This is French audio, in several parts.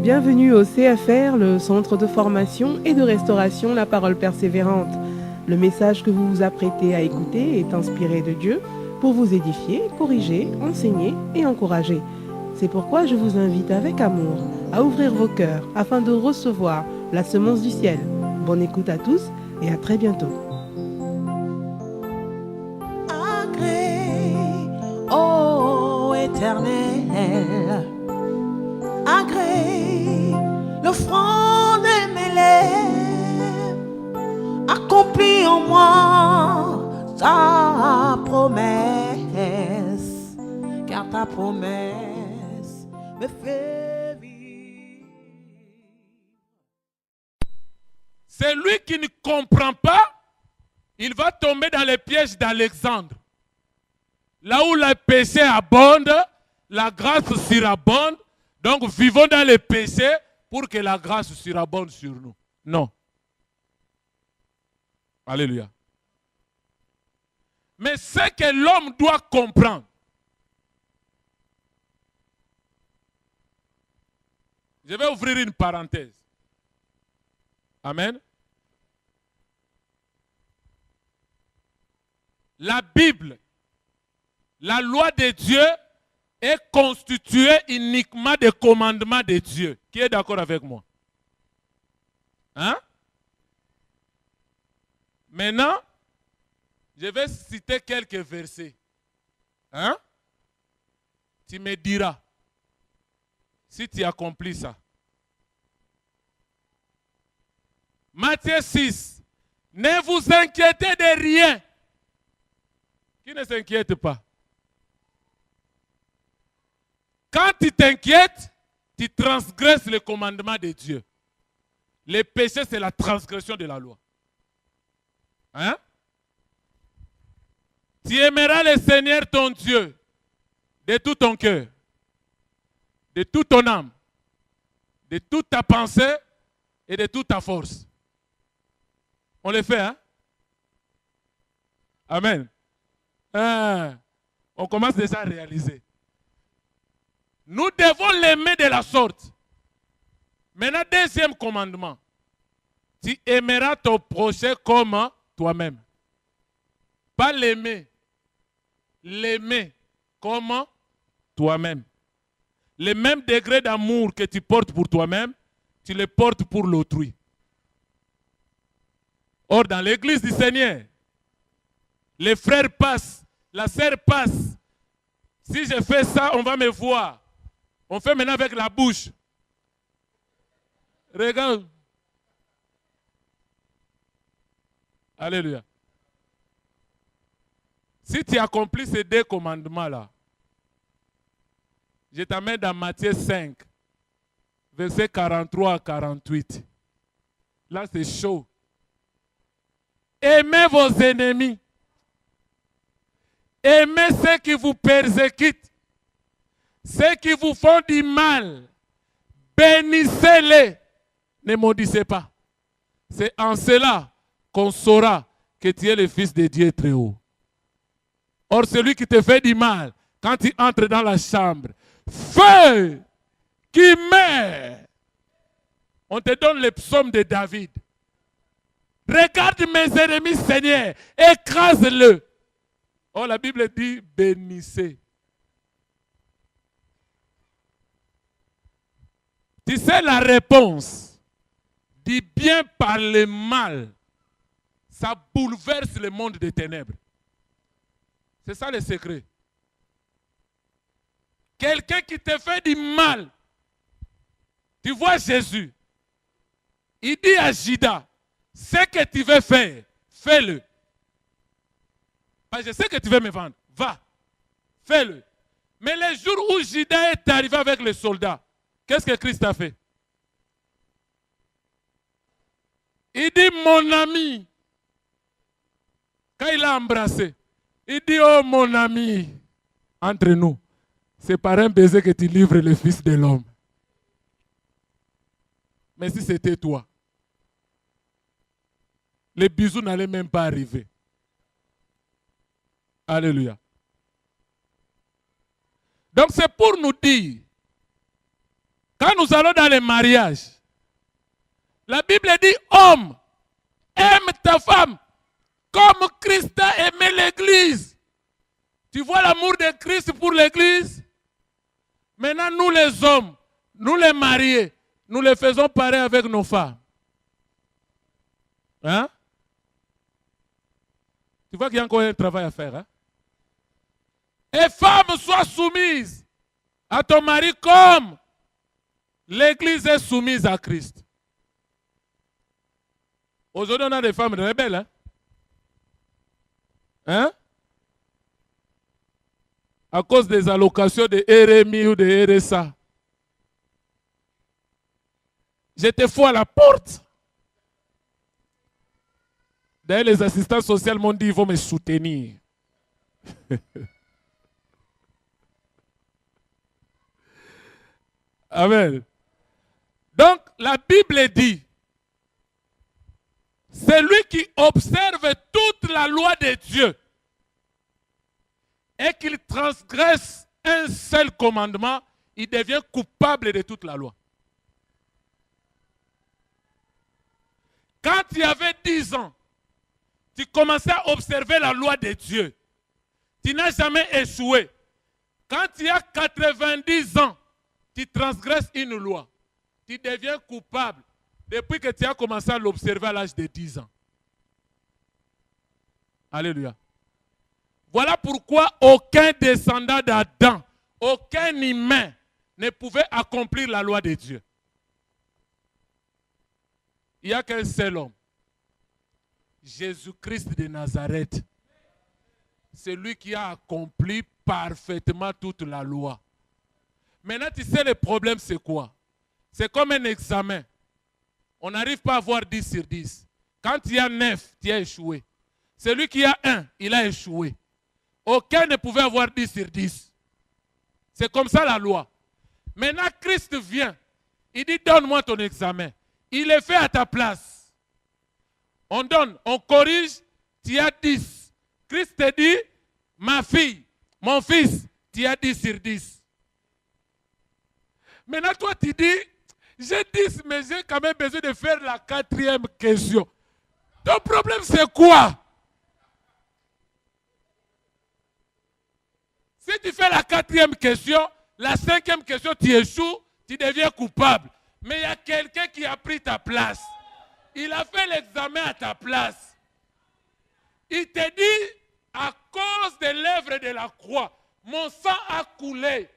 Bienvenue au CFR, le Centre de formation et de restauration La Parole Persévérante. Le message que vous vous apprêtez à écouter est inspiré de Dieu pour vous édifier, corriger, enseigner et encourager. C'est pourquoi je vous invite avec amour à ouvrir vos cœurs afin de recevoir la semence du ciel. Bonne écoute à tous et à très bientôt. Agrée, ô Éternel, agrée le front de mes lèvres, accomplis en moi ta promesse, car ta promesse me fait vivre. Celui qui ne comprend pas, il va tomber dans les pièges d'Alexandre. Là où le péché abonde, la grâce surabonde. Donc vivons dans le péché pour que la grâce surabonde sur nous. Non. Alléluia. Mais ce que l'homme doit comprendre, je vais ouvrir une parenthèse. Amen. La Bible, la loi de Dieu est constituée uniquement des commandements de Dieu. Qui est d'accord avec moi? Hein? Maintenant, je vais citer quelques versets. Hein? Tu me diras si tu accomplis ça. Matthieu 6. Ne vous inquiétez de rien. Qui ne s'inquiète pas? Quand tu t'inquiètes, tu transgresses le commandement de Dieu. Le péché, c'est la transgression de la loi. Hein? Tu aimeras le Seigneur ton Dieu de tout ton cœur, de toute ton âme, de toute ta pensée et de toute ta force. On le fait, hein? Amen. On commence déjà à réaliser. Nous devons l'aimer de la sorte. Maintenant, deuxième commandement. Tu aimeras ton prochain comme toi-même. Pas l'aimer. L'aimer comme toi-même. Le même degré d'amour que tu portes pour toi-même, tu le portes pour l'autrui. Or, dans l'église du Seigneur, les frères passent, la sœur passe. Si je fais ça, on va me voir. On fait maintenant avec la bouche. Regarde. Alléluia. Si tu accomplis ces deux commandements-là, je t'amène dans Matthieu 5, versets 43 à 48. Là, c'est chaud. Aimez vos ennemis. Aimez ceux qui vous persécutent. Ceux qui vous font du mal, bénissez-les. Ne maudissez pas. C'est en cela qu'on saura que tu es le Fils de Dieu très haut. Or, celui qui te fait du mal, quand tu entres dans la chambre, feu qui meurt. On te donne le psaume de David. Regarde mes ennemis, Seigneur, écrase-le. Oh, la Bible dit bénissez. Tu sais la réponse du bien par le mal, ça bouleverse le monde des ténèbres. C'est ça le secret. Quelqu'un qui te fait du mal, tu vois Jésus, il dit à Judas, ce que tu veux faire, fais-le. Je sais que tu veux me vendre, va, fais-le. Mais le jour où Judas est arrivé avec les soldats, qu'est-ce que Christ a fait? Il dit, mon ami. Quand il l'a embrassé, il dit, oh mon ami, entre nous, c'est par un baiser que tu livres le Fils de l'homme. Mais si c'était toi, les bisous n'allaient même pas arriver. Alléluia. Donc c'est pour nous dire Quand nous allons dans les mariages, la Bible dit, homme, aime ta femme comme Christ a aimé l'Église. Tu vois l'amour de Christ pour l'Église? Maintenant, nous les hommes, nous les mariés, nous les faisons pareil avec nos femmes. Hein? Tu vois qu'il y a encore un travail à faire. Hein? Et femme, sois soumise à ton mari comme l'Église est soumise à Christ. Aujourd'hui, on a des femmes rebelles. Hein? Hein? À cause des allocations de RMI ou de RSA. J'étais fou à la porte. D'ailleurs, les assistants sociaux m'ont dit, ils vont me soutenir. Amen. Donc, la Bible dit, celui qui observe toute la loi de Dieu et qu'il transgresse un seul commandement, il devient coupable de toute la loi. Quand tu avais 10 ans, tu commençais à observer la loi de Dieu. Tu n'as jamais échoué. Quand tu as 90 ans, tu transgresses une loi. Tu deviens coupable depuis que tu as commencé à l'observer à l'âge de 10 ans. Alléluia. Voilà pourquoi aucun descendant d'Adam, aucun humain ne pouvait accomplir la loi de Dieu. Il n'y a qu'un seul homme. Jésus-Christ de Nazareth. C'est lui qui a accompli parfaitement toute la loi. Maintenant, tu sais, le problème, c'est quoi? C'est comme un examen. On n'arrive pas à avoir 10 sur 10. Quand il y a 9, tu as échoué. Celui qui a 1, il a échoué. Aucun ne pouvait avoir 10 sur 10. C'est comme ça la loi. Maintenant, Christ vient. Il dit, donne-moi ton examen. Il est fait à ta place. On donne, on corrige, tu as 10. Christ te dit, ma fille, mon fils, tu as 10 sur 10. Maintenant, toi, tu dis, j'ai 10, mais j'ai quand même besoin de faire la 4e question. Ton problème, c'est quoi? Si tu fais la 4e question, la 5e question, tu échoues, tu deviens coupable. Mais il y a quelqu'un qui a pris ta place. Il a fait l'examen à ta place. Il te dit, à cause de l'œuvre de la croix, mon sang a coulé.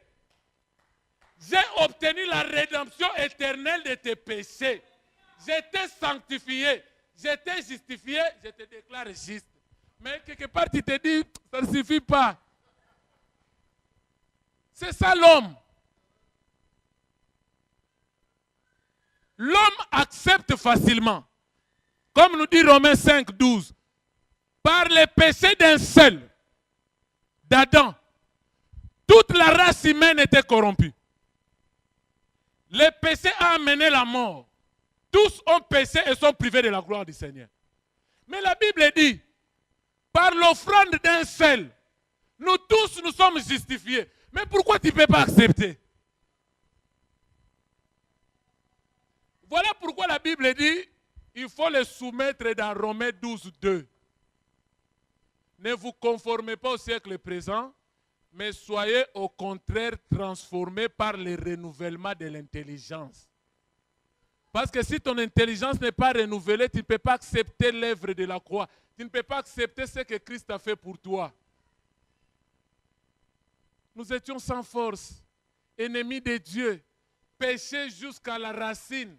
J'ai obtenu la rédemption éternelle de tes péchés. J'étais sanctifié. J'étais justifié. Je te déclare juste. Mais quelque part, tu te dis, ça ne suffit pas. C'est ça l'homme. L'homme accepte facilement. Comme nous dit Romains 5, 12. Par les péchés d'un seul, d'Adam, toute la race humaine était corrompue. Le péché a amené la mort. Tous ont péché et sont privés de la gloire du Seigneur. Mais la Bible dit, par l'offrande d'un seul, nous tous nous sommes justifiés. Mais pourquoi tu ne peux pas accepter? Voilà pourquoi la Bible dit, il faut le soumettre dans Romains 12, 2. Ne vous conformez pas au siècle présent, mais soyez au contraire transformés par le renouvellement de l'intelligence. Parce que si ton intelligence n'est pas renouvelée, tu ne peux pas accepter l'œuvre de la croix. Tu ne peux pas accepter ce que Christ a fait pour toi. Nous étions sans force, ennemis de Dieu, péchés jusqu'à la racine,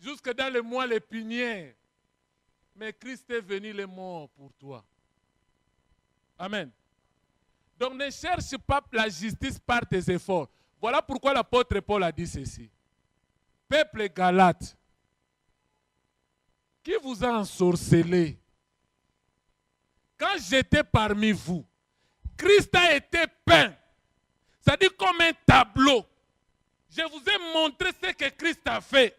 jusque dans le moelle épinière. Mais Christ est venu, il est mort pour toi. Amen. Donc ne cherche pas la justice par tes efforts. Voilà pourquoi l'apôtre Paul a dit ceci. Peuple Galate, qui vous a ensorcelé? Quand j'étais parmi vous, Christ a été peint. C'est-à-dire comme un tableau. Je vous ai montré ce que Christ a fait.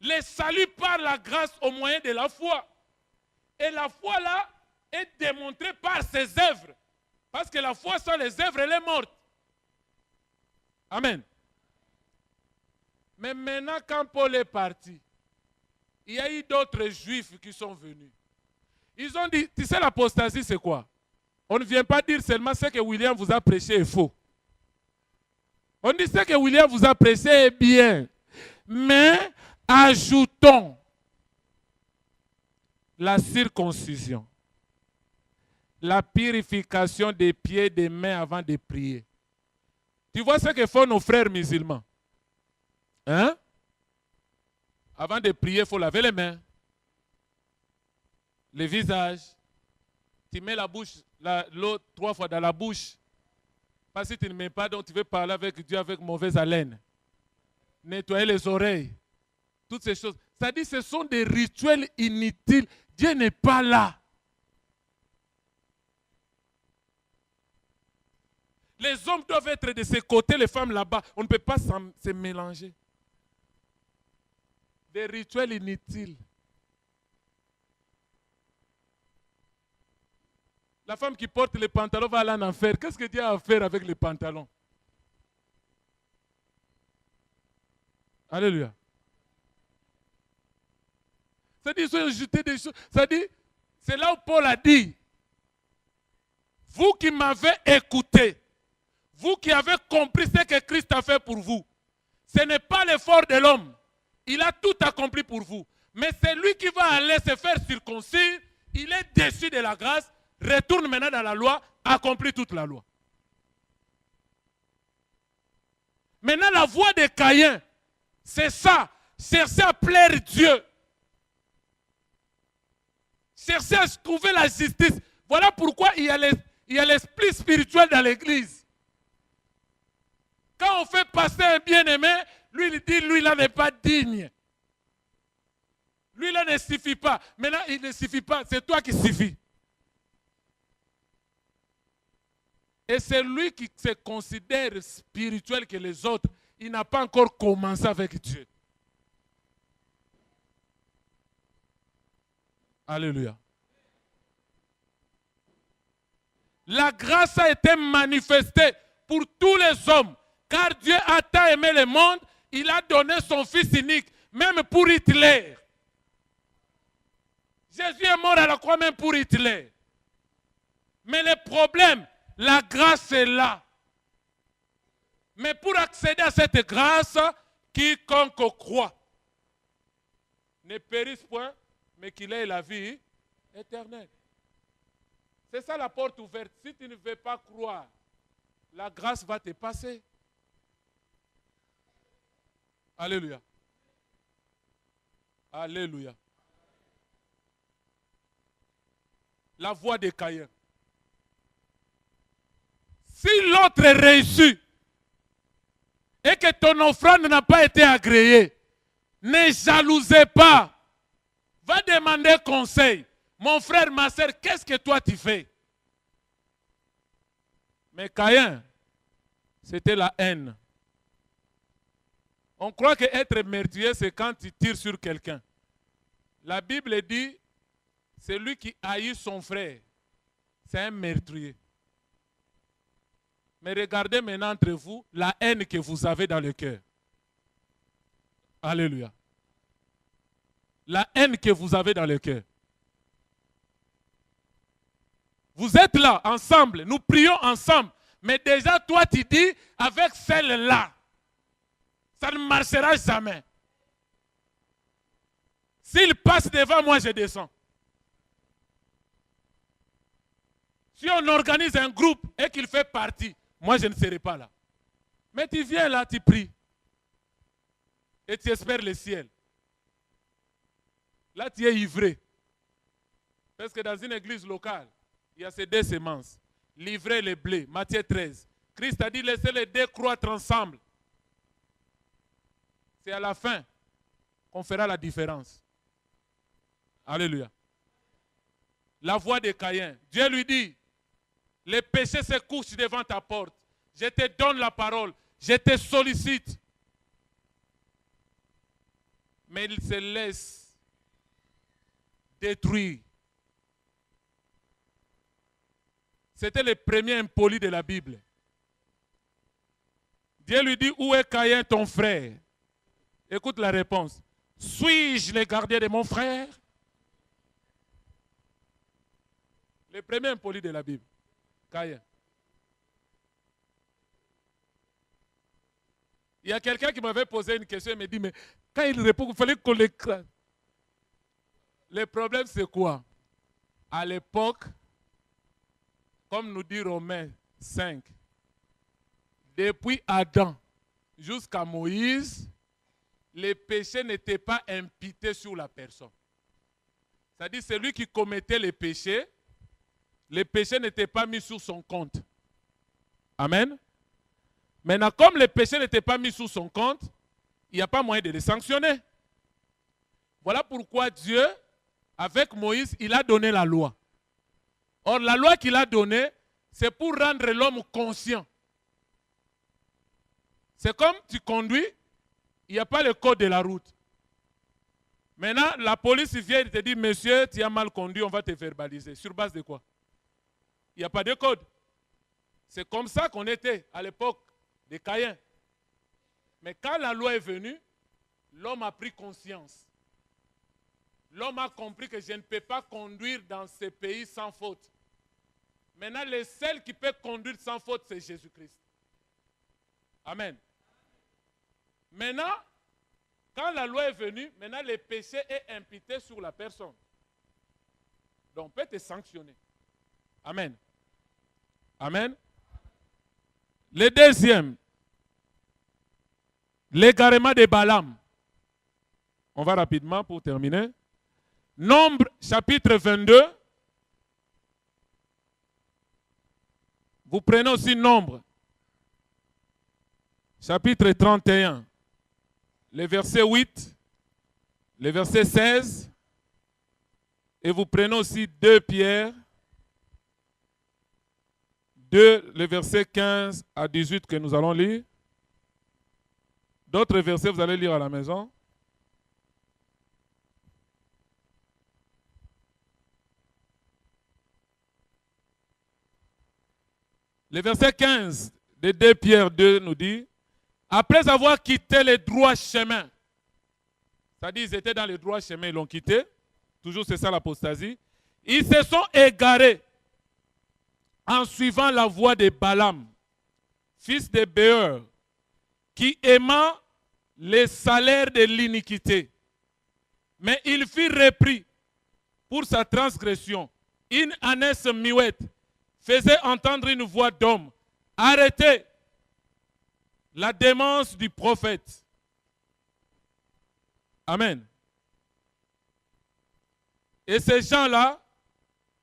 Le salut par la grâce au moyen de la foi. Et la foi là est démontrée par ses œuvres. Parce que la foi sans les œuvres, elle est morte. Amen. Mais maintenant, quand Paul est parti, il y a eu d'autres juifs qui sont venus. Ils ont dit, tu sais l'apostasie c'est quoi? On ne vient pas dire seulement ce que William vous a prêché est faux. On dit ce que William vous a prêché est bien. Mais ajoutons la circoncision, la purification des pieds et des mains avant de prier. Tu vois ce que font nos frères musulmans? Hein? Avant de prier, il faut laver les mains, le visage. Tu mets la bouche, l'eau 3 fois dans la bouche. Parce que si tu ne mets pas, donc tu veux parler avec Dieu avec mauvaise haleine. Nettoyer les oreilles. Toutes ces choses. C'est-à-dire ce sont des rituels inutiles. Dieu n'est pas là. Les hommes doivent être de ce côté, les femmes là-bas. On ne peut pas se mélanger. Des rituels inutiles. La femme qui porte les pantalons va aller en enfer. Qu'est-ce que Dieu a à faire avec les pantalons? Alléluia. C'est-à-dire, ils ont ajouté des choses. C'est-à-dire, c'est là où Paul a dit, vous qui m'avez écouté, vous qui avez compris ce que Christ a fait pour vous, ce n'est pas l'effort de l'homme. Il a tout accompli pour vous. Mais c'est lui qui va aller se faire circoncire. Il est déçu de la grâce. Retourne maintenant dans la loi, accomplit toute la loi. Maintenant, la voie de Caïn, c'est ça. Chercher à plaire Dieu. Chercher à trouver la justice. Voilà pourquoi il y a l'esprit spirituel dans l'église. Quand on fait passer un bien-aimé, lui il dit, lui là n'est pas digne. Lui là ne suffit pas. Maintenant, il ne suffit pas, c'est toi qui suffis. Et c'est lui qui se considère spirituel que les autres. Il n'a pas encore commencé avec Dieu. Alléluia. La grâce a été manifestée pour tous les hommes. Car Dieu a tant aimé le monde, il a donné son Fils unique, même pour Hitler. Jésus est mort à la croix même pour Hitler. Mais le problème, la grâce est là. Mais pour accéder à cette grâce, quiconque croit ne périsse point, mais qu'il ait la vie éternelle. C'est ça la porte ouverte. Si tu ne veux pas croire, la grâce va te passer. Alléluia. Alléluia. La voix de Caïn. Si l'autre est reçu et que ton offrande n'a pas été agréée, ne jalousez pas. Va demander conseil. Mon frère, ma soeur, qu'est-ce que toi tu fais? Mais Caïn, c'était la haine. On croit que être meurtrier, c'est quand tu tires sur quelqu'un. La Bible dit, celui qui haït son frère, c'est un meurtrier. Mais regardez maintenant entre vous la haine que vous avez dans le cœur. Alléluia. La haine que vous avez dans le cœur. Vous êtes là, ensemble, nous prions ensemble. Mais déjà, toi, tu dis, avec celle-là, ça ne marchera jamais. S'il passe devant moi, je descends. Si on organise un groupe et qu'il fait partie, moi, je ne serai pas là. Mais tu viens là, tu pries. Et tu espères le ciel. Là, tu es ivré. Parce que dans une église locale, il y a ces deux semences. Livrer le blé, Matthieu 13. Christ a dit, laissez les deux croître ensemble. C'est à la fin qu'on fera la différence. Alléluia. La voix de Caïn. Dieu lui dit, les péchés se couchent devant ta porte. Je te donne la parole. Je te sollicite. Mais il se laisse détruire. C'était le premier impoli de la Bible. Dieu lui dit, où est Caïn ton frère? Écoute la réponse. Suis-je le gardien de mon frère? Le premier impoli de la Bible. Caïn. Il y a quelqu'un qui m'avait posé une question et me dit, mais quand il répond, il fallait qu'on l'écrase. Le problème, c'est quoi? À l'époque, comme nous dit Romains 5, depuis Adam jusqu'à Moïse, les péchés n'étaient pas imputés sur la personne. C'est-à-dire, celui qui commettait les péchés n'étaient pas mis sur son compte. Amen. Maintenant, comme les péchés n'étaient pas mis sur son compte, il n'y a pas moyen de les sanctionner. Voilà pourquoi Dieu, avec Moïse, il a donné la loi. Or, la loi qu'il a donnée, c'est pour rendre l'homme conscient. C'est comme tu conduis, il n'y a pas le code de la route. Maintenant, la police vient et te dit, monsieur, tu as mal conduit, on va te verbaliser. Sur base de quoi? Il n'y a pas de code. C'est comme ça qu'on était à l'époque de Caïn. Mais quand la loi est venue, l'homme a pris conscience. L'homme a compris que je ne peux pas conduire dans ce pays sans faute. Maintenant, le seul qui peut conduire sans faute, c'est Jésus-Christ. Amen. Maintenant, quand la loi est venue, maintenant le péché est imputé sur la personne. Donc, on peut te sanctionner. Amen. Amen. Le deuxième, l'égarement de Balaam. On va rapidement pour terminer. Nombre, chapitre 22. Vous prenez aussi Nombre, chapitre 31. Le verset 8, le verset 16. Et vous prenez aussi 2 Pierre 2, le verset 15 à 18 que nous allons lire. D'autres versets, vous allez lire à la maison. Le verset 15 de 2 Pierre 2 nous dit, après avoir quitté le droit chemin, c'est-à-dire ils étaient dans le droit chemin, ils l'ont quitté, toujours c'est ça l'apostasie, ils se sont égarés en suivant la voie de Balaam, fils de Béeur, qui aimant les salaires de l'iniquité. Mais il fut repris pour sa transgression. Une ânesse muette faisait entendre une voix d'homme. Arrêtez la démence du prophète. Amen. Et ces gens-là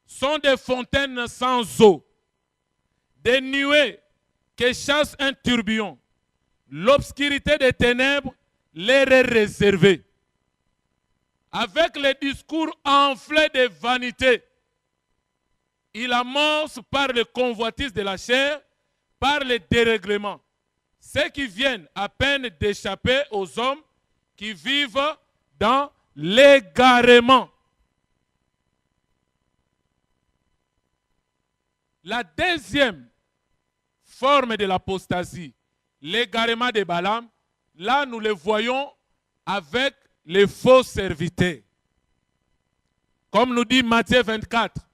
sont des fontaines sans eau, des nuées qui chassent un tourbillon. L'obscurité des ténèbres leur est réservée. Avec les discours enflés de vanité, il amorce par le convoitise de la chair, par le dérèglement, ceux qui viennent à peine d'échapper aux hommes qui vivent dans l'égarement. La deuxième forme de l'apostasie, l'égarement de Balaam, là nous le voyons avec les faux serviteurs. Comme nous dit Matthieu 24,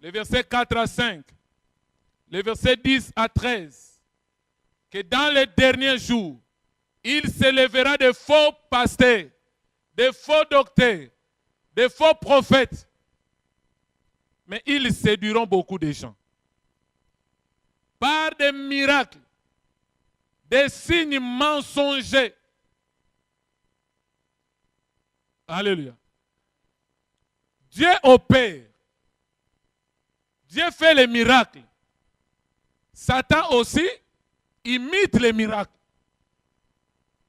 les versets 4 à 5, les versets 10 à 13, que dans les derniers jours, il s'élèvera de faux pasteurs, de faux docteurs, de faux prophètes, mais ils séduiront beaucoup de gens. Par des miracles, des signes mensongers. Alléluia. Dieu opère. Dieu fait les miracles. Satan aussi imite les miracles.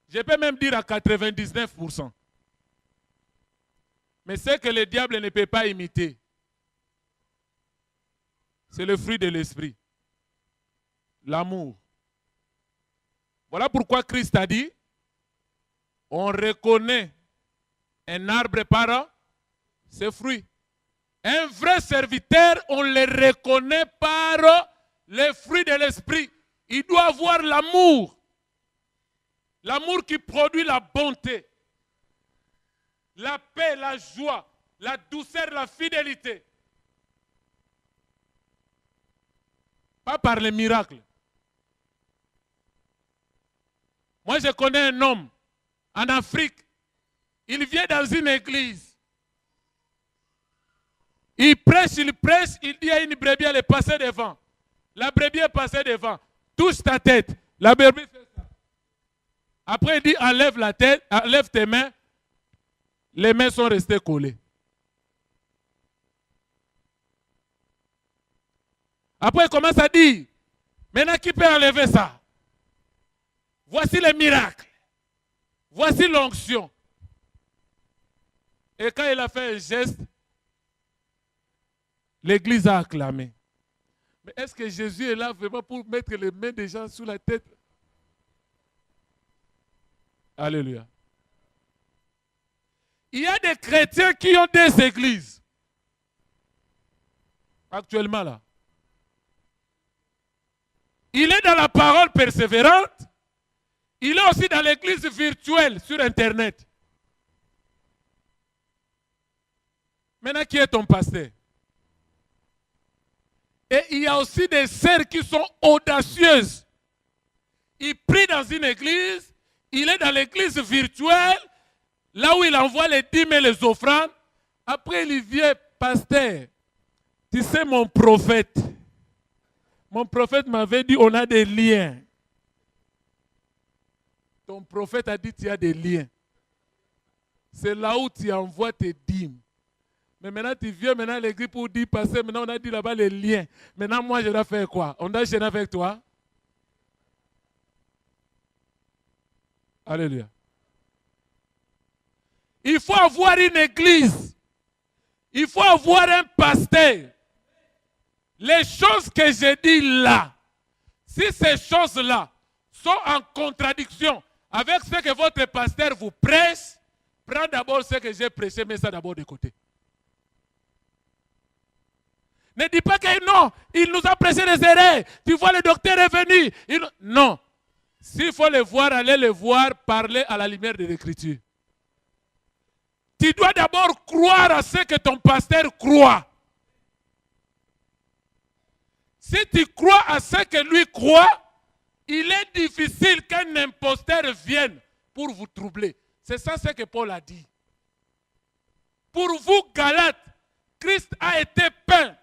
Je peux même dire à 99%. Mais ce que le diable ne peut pas imiter, c'est le fruit de l'esprit. L'amour. Voilà pourquoi Christ a dit, on reconnaît un arbre par ses fruits. Un vrai serviteur, on le reconnaît par les fruits de l'esprit. Il doit avoir l'amour. L'amour qui produit la bonté, la paix, la joie, la douceur, la fidélité. Pas par les miracles. Moi, je connais un homme en Afrique. Il vient dans une église. Il prêche, il dit à une brebis, elle est passée devant. La brebis est passée devant. Touche ta tête. La brebis fait ça. Après, il dit, enlève la tête, enlève tes mains. Les mains sont restées collées. Après, il commence à dire, maintenant qui peut enlever ça? Voici les miracles. Voici l'onction. Et quand il a fait un geste, l'église a acclamé. Mais est-ce que Jésus est là vraiment pour mettre les mains des gens sous la tête? Alléluia. Il y a des chrétiens qui ont des églises. Actuellement là. Il est dans la parole persévérante. Il est aussi dans l'église virtuelle sur Internet. Maintenant, qui est ton pasteur? Et il y a aussi des sœurs qui sont audacieuses. Il prie dans une église, il est dans l'église virtuelle, là où il envoie les dîmes et les offrandes. Après, il vient, pasteur, tu sais mon prophète m'avait dit on a des liens. Ton prophète a dit tu as des liens. C'est là où tu envoies tes dîmes. Mais maintenant tu viens à l'église pour dire passer. Maintenant on a dit là-bas les liens. Maintenant moi je dois faire quoi? On doit gêner avec toi? Alléluia. Il faut avoir une église. Il faut avoir un pasteur. Les choses que j'ai dit là, si ces choses-là sont en contradiction avec ce que votre pasteur vous prêche, prends d'abord ce que j'ai prêché, mets ça d'abord de côté. Ne dis pas que non, il nous a prêché des erreurs. Tu vois, le docteur est venu. Non. S'il faut les voir, allez les voir, parler à la lumière de l'Écriture. Tu dois d'abord croire à ce que ton pasteur croit. Si tu crois à ce que lui croit, il est difficile qu'un imposteur vienne pour vous troubler. C'est ça ce que Paul a dit. Pour vous, Galates, Christ a été peint.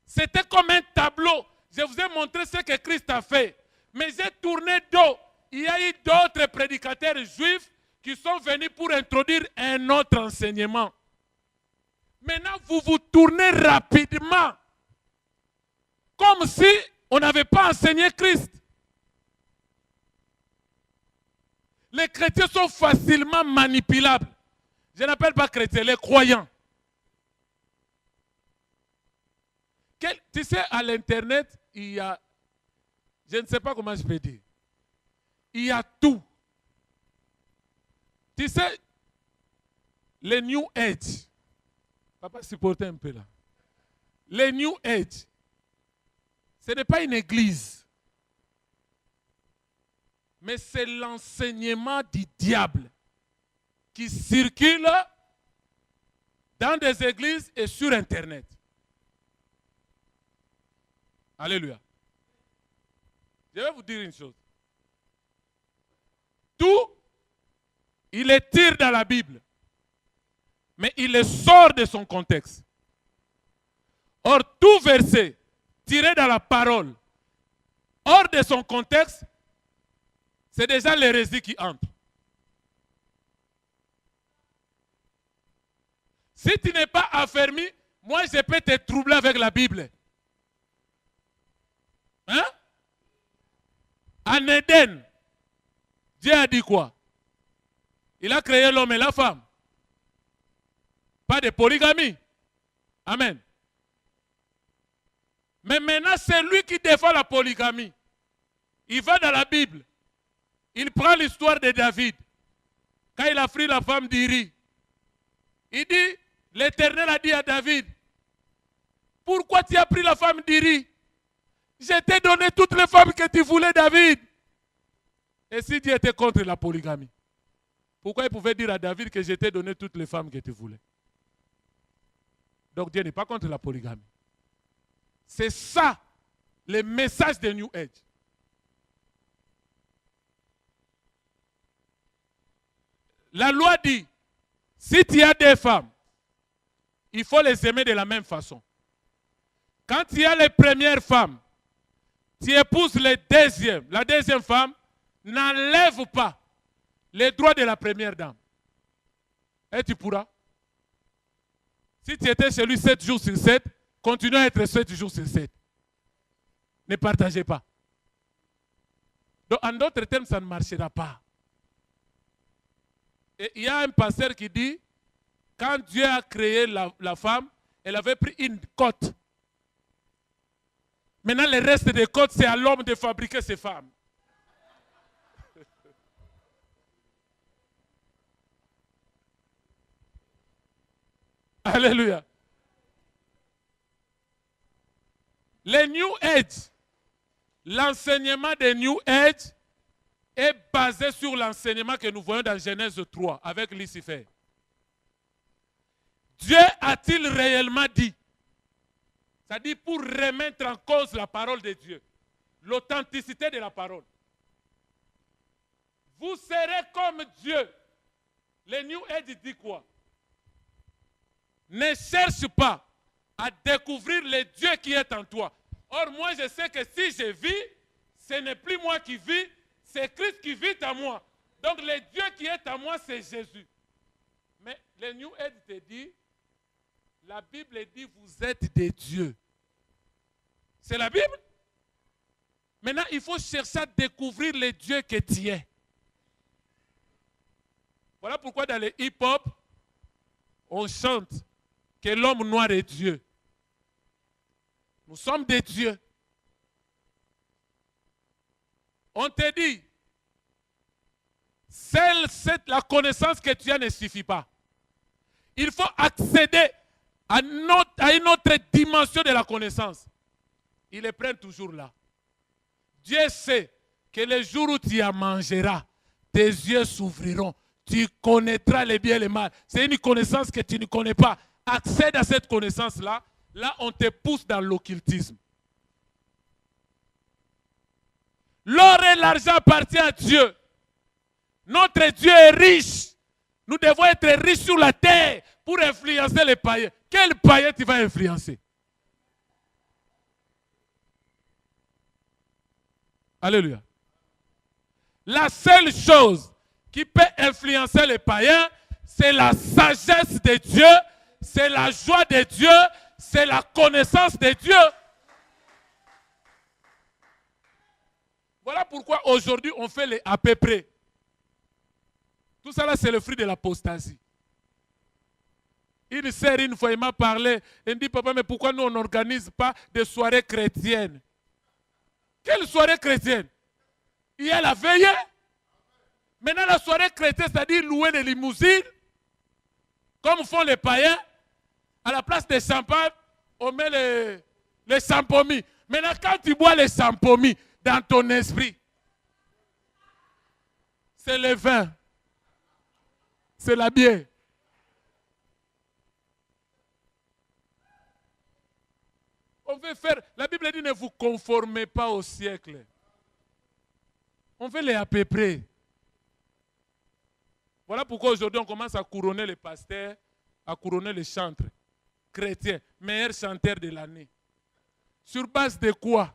C'était comme un tableau. Je vous ai montré ce que Christ a fait. Mais j'ai tourné dos. Il y a eu d'autres prédicateurs juifs qui sont venus pour introduire un autre enseignement. Maintenant, vous vous tournez rapidement. Comme si on n'avait pas enseigné Christ. Les chrétiens sont facilement manipulables. Je n'appelle pas chrétiens, les croyants. Tu sais, à l'internet, il y a, je ne sais pas comment je peux dire, il y a tout. Tu sais, les New Age, papa supportait un peu là. Les New Age, ce n'est pas une église, mais c'est l'enseignement du diable qui circule dans des églises et sur Internet. Alléluia. Je vais vous dire une chose. Tout, il les tire dans la Bible, mais il les sort de son contexte. Or, tout verset tiré dans la parole, hors de son contexte, c'est déjà l'hérésie qui entre. Si tu n'es pas affermi, moi je peux te troubler avec la Bible. Hein? En Éden, Dieu a dit quoi? Il a créé l'homme et la femme. Pas de polygamie. Amen. Mais maintenant, c'est lui qui défend la polygamie. Il va dans la Bible. Il prend l'histoire de David. Quand il a pris la femme d'Iri. Il dit, l'Éternel a dit à David, pourquoi tu as pris la femme d'Iri? Je t'ai donné toutes les femmes que tu voulais, David. Et si Dieu était contre la polygamie, pourquoi il pouvait dire à David que je t'ai donné toutes les femmes que tu voulais? Donc Dieu n'est pas contre la polygamie. C'est ça, le message de New Age. La loi dit, si tu as des femmes, il faut les aimer de la même façon. Quand tu as les premières femmes, tu épouses la deuxième femme, n'enlève pas les droits de la première dame. Et tu pourras. Si tu étais chez lui 7 jours sur 7, continue à être 7 jours sur 7. Ne partagez pas. Donc, en d'autres termes, ça ne marchera pas. Et il y a un pasteur qui dit, quand Dieu a créé la femme, elle avait pris une cote. Maintenant, le reste des cotes, c'est à l'homme de fabriquer ses femmes. Alléluia. Les New Age, l'enseignement des New Age est basé sur l'enseignement que nous voyons dans Genèse 3 avec Lucifer. Dieu a-t-il réellement dit? C'est-à-dire pour remettre en cause la parole de Dieu, l'authenticité de la parole. Vous serez comme Dieu. Les New Age dit quoi? Ne cherche pas à découvrir le Dieu qui est en toi. Or, moi, je sais que si je vis, ce n'est plus moi qui vis, c'est Christ qui vit en moi. Donc, le Dieu qui est en moi, c'est Jésus. Mais le New Age te dit, la Bible dit, vous êtes des dieux. C'est la Bible. Maintenant, il faut chercher à découvrir le Dieu que tu es. Voilà pourquoi dans le hip-hop, on chante que l'homme noir est Dieu. Nous sommes des dieux. On te dit, la connaissance que tu as ne suffit pas. Il faut accéder à une autre dimension de la connaissance. Ils les prennent toujours là. Dieu sait que le jour où tu en mangeras, tes yeux s'ouvriront. Tu connaîtras le bien et le mal. C'est une connaissance que tu ne connais pas. Accède à cette connaissance-là. Là, on te pousse dans l'occultisme. L'or et l'argent appartiennent à Dieu. Notre Dieu est riche. Nous devons être riches sur la terre pour influencer les païens. Quel païen tu vas influencer? Alléluia. La seule chose qui peut influencer les païens, c'est la sagesse de Dieu, c'est la joie de Dieu, c'est la connaissance de Dieu. Voilà pourquoi aujourd'hui on fait les à peu près. Tout ça là, c'est le fruit de l'apostasie. Une sœur, une fois, il m'a parlé, elle me dit, papa, mais pourquoi nous on n'organise pas des soirées chrétiennes? Quelle soirée chrétienne? Il y a la veillée. Maintenant, la soirée chrétienne, c'est-à-dire louer des limousines, comme font les païens. À la place des champagnes, on met les sampomis. Maintenant, quand tu bois les sampomis dans ton esprit, c'est le vin. C'est la bière. On veut faire, la Bible dit ne vous conformez pas au siècle. On fait les à peu près. Voilà pourquoi aujourd'hui on commence à couronner les pasteurs, à couronner les chantres chrétiens, meilleurs chanteurs de l'année. Sur base de quoi?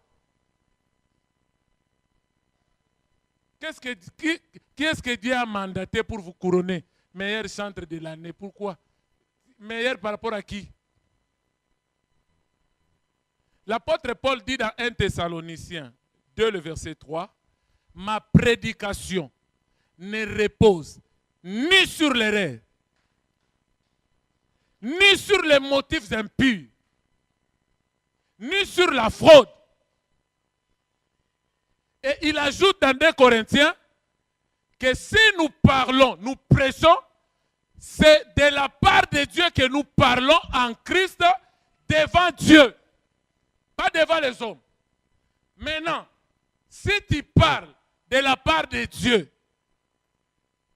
Qui est-ce que Dieu a mandaté pour vous couronner meilleur chantre de l'année? Pourquoi? Meilleur par rapport à qui? L'apôtre Paul dit dans 1 Thessaloniciens 2, le verset 3, « Ma prédication ne repose ni sur les rêves, ni sur les motifs impurs, ni sur la fraude. » Et il ajoute dans 2 Corinthiens que si nous parlons, nous prêchons, c'est de la part de Dieu que nous parlons en Christ devant Dieu. Pas devant les hommes. Maintenant, si tu parles de la part de Dieu,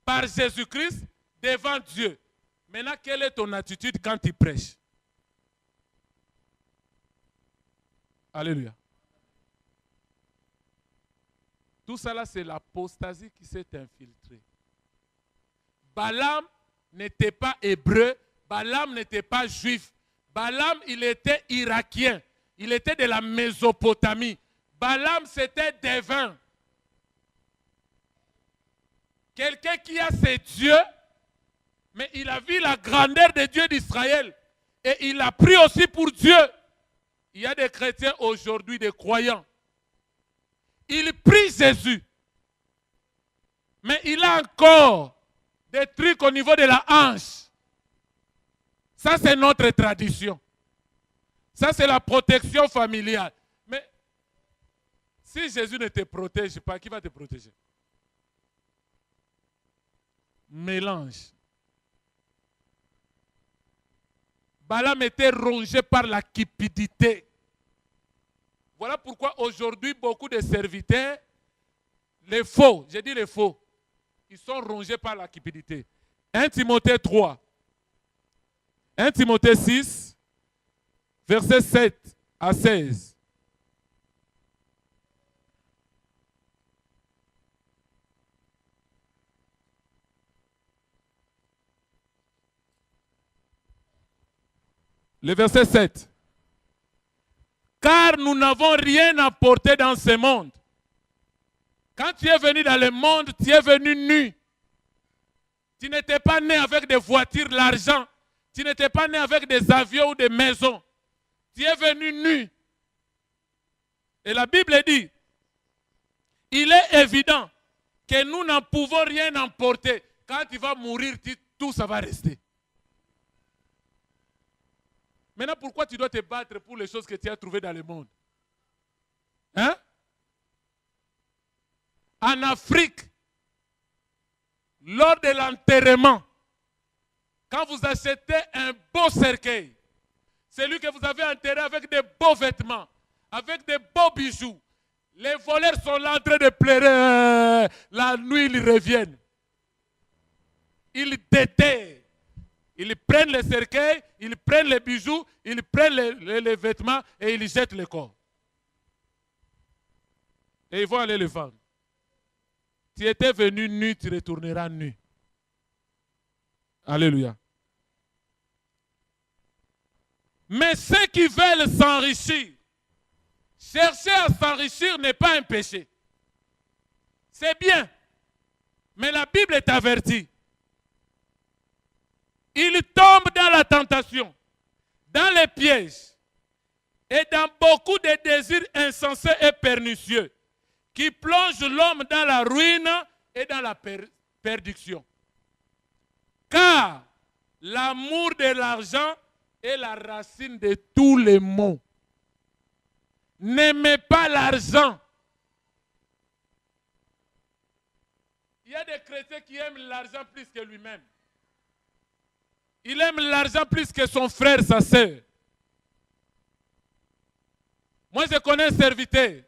par Jésus-Christ, devant Dieu. Maintenant, quelle est ton attitude quand tu prêches? Alléluia. Tout ça là, c'est l'apostasie qui s'est infiltrée. Balaam n'était pas hébreu, Balaam n'était pas juif. Balaam, il était irakien. Il était de la Mésopotamie. Balaam, c'était devin. Quelqu'un qui a ses dieux, mais il a vu la grandeur des dieux d'Israël. Et il a pris aussi pour Dieu. Il y a des chrétiens aujourd'hui, des croyants. Il prie Jésus. Mais il a encore des trucs au niveau de la hanche. Ça, c'est notre tradition. Ça, c'est la protection familiale. Mais si Jésus ne te protège pas, qui va te protéger? Mélange. Balaam était rongé par la cupidité. Voilà pourquoi aujourd'hui, beaucoup de serviteurs, les faux, j'ai dit les faux, ils sont rongés par la cupidité. 1 Timothée 3, 1 Timothée 6, versets 7 à 16. Le verset 7. Car nous n'avons rien apporté dans ce monde. Quand tu es venu dans le monde, tu es venu nu. Tu n'étais pas né avec des voitures, l'argent. Tu n'étais pas né avec des avions ou des maisons. Tu es venu nu. Et la Bible dit, il est évident que nous n'en pouvons rien emporter. Quand tu vas mourir, tout ça va rester. Maintenant, pourquoi tu dois te battre pour les choses que tu as trouvées dans le monde? Hein? En Afrique, lors de l'enterrement, quand vous achetez un beau cercueil, celui que vous avez enterré avec des beaux vêtements, avec des beaux bijoux, les voleurs sont là en train de pleurer. La nuit, ils reviennent. Ils déterrent. Ils prennent le cercueil, ils prennent les bijoux, ils prennent les vêtements et ils jettent le corps. Et ils vont aller le vendre. Tu étais venu nu, tu retourneras nu. Alléluia. Mais ceux qui veulent s'enrichir, chercher à s'enrichir n'est pas un péché. C'est bien. Mais la Bible est avertie. Il tombe dans la tentation, dans les pièges et dans beaucoup de désirs insensés et pernicieux qui plongent l'homme dans la ruine et dans la perdition. Car l'amour de l'argent est la racine de tous les maux. N'aimez pas l'argent. Il y a des chrétiens qui aiment l'argent plus que lui-même. Il aime l'argent plus que son frère, sa sœur. Moi, je connais un serviteur.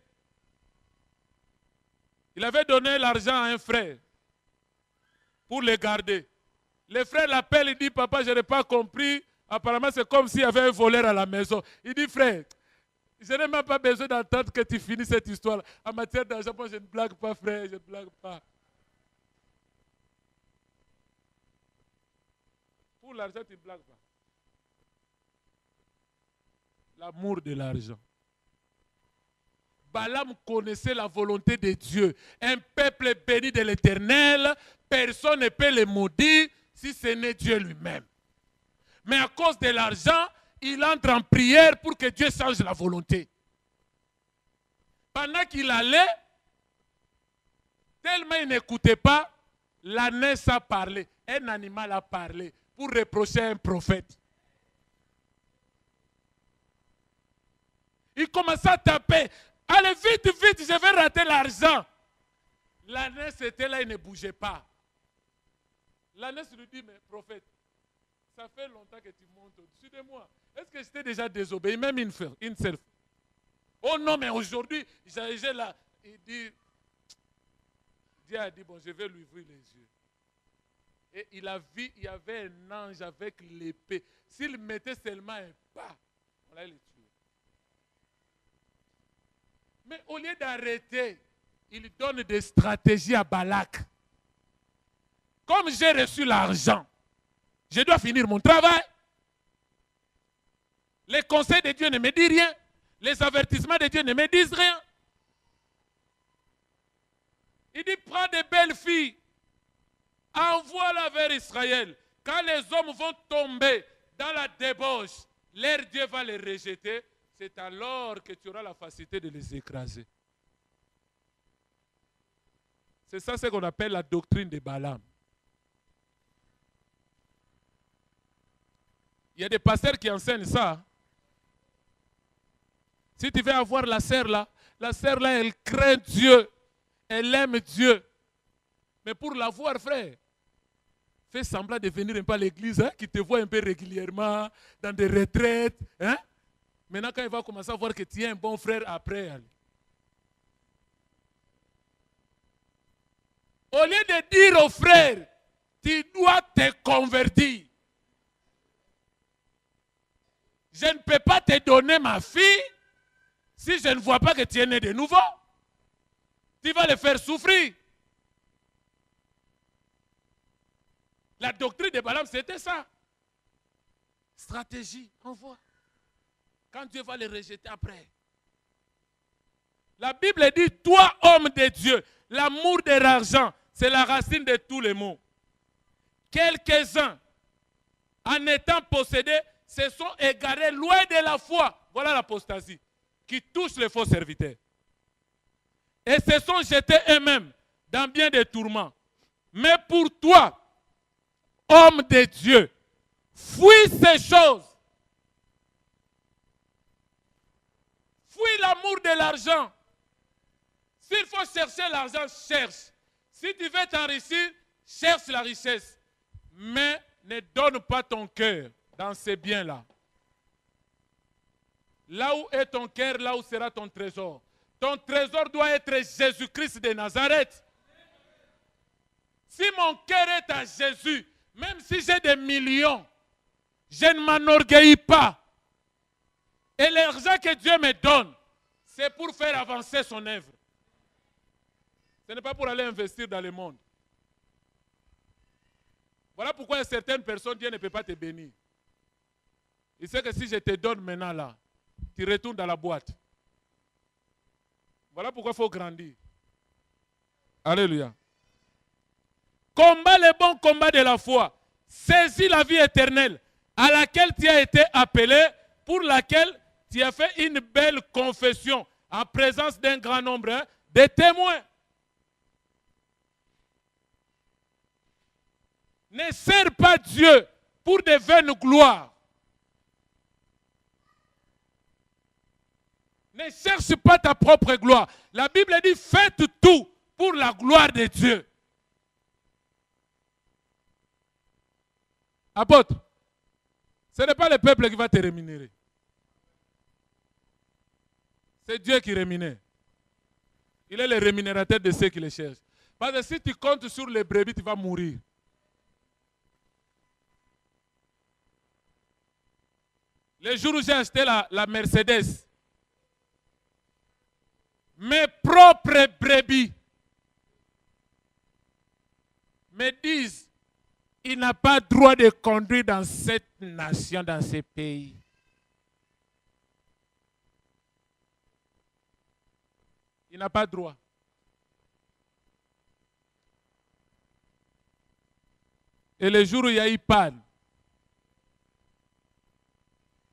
Il avait donné l'argent à un frère pour le garder. Le frère l'appelle, il dit, papa, je n'ai pas compris. Apparemment, c'est comme s'il y avait un voleur à la maison. Il dit, frère, je n'ai même pas besoin d'entendre que tu finisses cette histoire. En matière d'argent, moi, je ne blague pas, frère, je ne blague pas. Pour l'argent, tu ne blagues pas. L'amour de l'argent. Balaam connaissait la volonté de Dieu. Un peuple béni de l'Éternel, personne ne peut le maudire si ce n'est Dieu lui-même. Mais à cause de l'argent, il entre en prière pour que Dieu change la volonté. Pendant qu'il allait, tellement il n'écoutait pas, l'ânesse a parlé, un animal a parlé pour reprocher un prophète. Il commençait à taper. Allez, vite, vite, je vais rater l'argent. L'ânesse était là, il ne bougeait pas. L'ânesse lui dit, mais prophète, ça fait longtemps que tu montes au-dessus de moi. Est-ce que je t'ai déjà désobéi, même une seule fois? Oh non, mais aujourd'hui, j'ai là. Il dit, Dieu a dit, bon, je vais lui ouvrir les yeux. Et il a vu, il y avait un ange avec l'épée. S'il mettait seulement un pas, on allait le tuer. Mais au lieu d'arrêter, il donne des stratégies à Balak. Comme j'ai reçu l'argent, je dois finir mon travail. Les conseils de Dieu ne me disent rien. Les avertissements de Dieu ne me disent rien. Il dit, prends des belles filles, envoie-la vers Israël. Quand les hommes vont tomber dans la débauche, leur Dieu va les rejeter. C'est alors que tu auras la facilité de les écraser. C'est ça ce qu'on appelle la doctrine de Balaam. Il y a des pasteurs qui enseignent ça. Si tu veux avoir la sœur là, elle craint Dieu. Elle aime Dieu. Mais pour l'avoir, frère, fais semblant de venir un peu à l'église, hein, qui te voit un peu régulièrement, dans des retraites. Hein? Maintenant, quand il va commencer à voir que tu es un bon frère, après, allez. Au lieu de dire aux frères, tu dois te convertir. Je ne peux pas te donner ma fille si je ne vois pas que tu es né de nouveau. Tu vas le faire souffrir. La doctrine de Balaam, c'était ça. Stratégie, envoie. Quand Dieu va les rejeter après. La Bible dit, toi, homme de Dieu, l'amour de l'argent, c'est la racine de tous les maux. Quelques-uns, en étant possédés, se sont égarés loin de la foi. Voilà l'apostasie qui touche les faux serviteurs. Et se sont jetés eux-mêmes dans bien des tourments. Mais pour toi, homme de Dieu, fuis ces choses. Fuis l'amour de l'argent. S'il faut chercher l'argent, cherche. Si tu veux t'enrichir, cherche la richesse. Mais ne donne pas ton cœur dans ces biens-là. Là où est ton cœur, là où sera ton trésor. Ton trésor doit être Jésus-Christ de Nazareth. Si mon cœur est à Jésus, même si j'ai des millions, je ne m'enorgueillis pas. Et l'argent que Dieu me donne, c'est pour faire avancer son œuvre. Ce n'est pas pour aller investir dans le monde. Voilà pourquoi certaines personnes, Dieu ne peut pas te bénir. Il sait que si je te donne maintenant là, tu retournes dans la boîte. Voilà pourquoi il faut grandir. Alléluia. Combat le bon combat de la foi. Saisis la vie éternelle à laquelle tu as été appelé, pour laquelle tu as fait une belle confession en présence d'un grand nombre de témoins. Ne sers pas Dieu pour des vaines gloires. Ne cherche pas ta propre gloire. La Bible dit, faites tout pour la gloire de Dieu. Apôtre, ce n'est pas le peuple qui va te rémunérer. C'est Dieu qui rémunère. Il est le rémunérateur de ceux qui le cherchent. Parce que si tu comptes sur les brebis, tu vas mourir. Le jour où j'ai acheté la Mercedes, mes propres brebis me disent, il n'a pas droit de conduire dans cette nation, dans ce pays. Il n'a pas droit. Et le jour où il y a eu panne,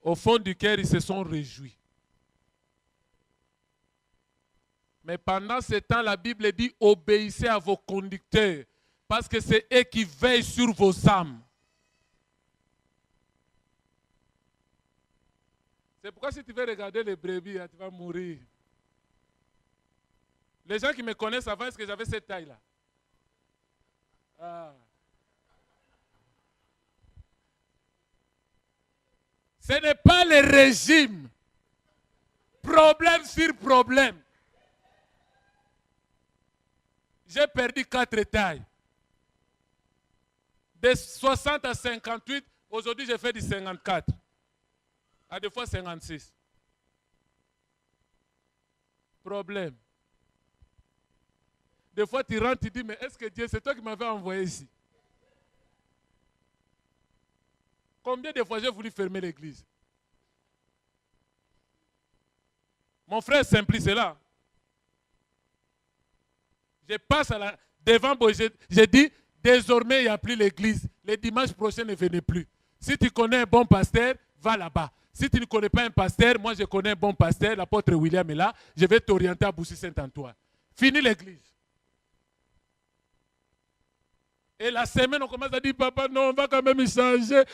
au fond du cœur, ils se sont réjouis. Mais pendant ce temps, la Bible dit, obéissez à vos conducteurs, parce que c'est eux qui veillent sur vos âmes. C'est pourquoi si tu veux regarder les brebis, tu vas mourir. Les gens qui me connaissent avant, est-ce que j'avais cette taille-là? Ah. Ce n'est pas le régime. Problème sur problème. j'ai perdu 4 tailles. De 60 à 58, aujourd'hui j'ai fait du 54. À des fois 56. Problème. Des fois tu rentres, tu dis, mais est-ce que Dieu, c'est toi qui m'avais envoyé ici? Combien de fois j'ai voulu fermer l'église? Mon frère Simplice est là. Je passe devant Boïse, j'ai dit, désormais il n'y a plus l'église. Les dimanches prochains ne venez plus. Si tu connais un bon pasteur, va là-bas. Si tu ne connais pas un pasteur, moi je connais un bon pasteur, l'apôtre William est là, je vais t'orienter à Boussy-Saint-Antoine. Fini l'église. Et la semaine, on commence à dire, papa, non, on va quand même y changer.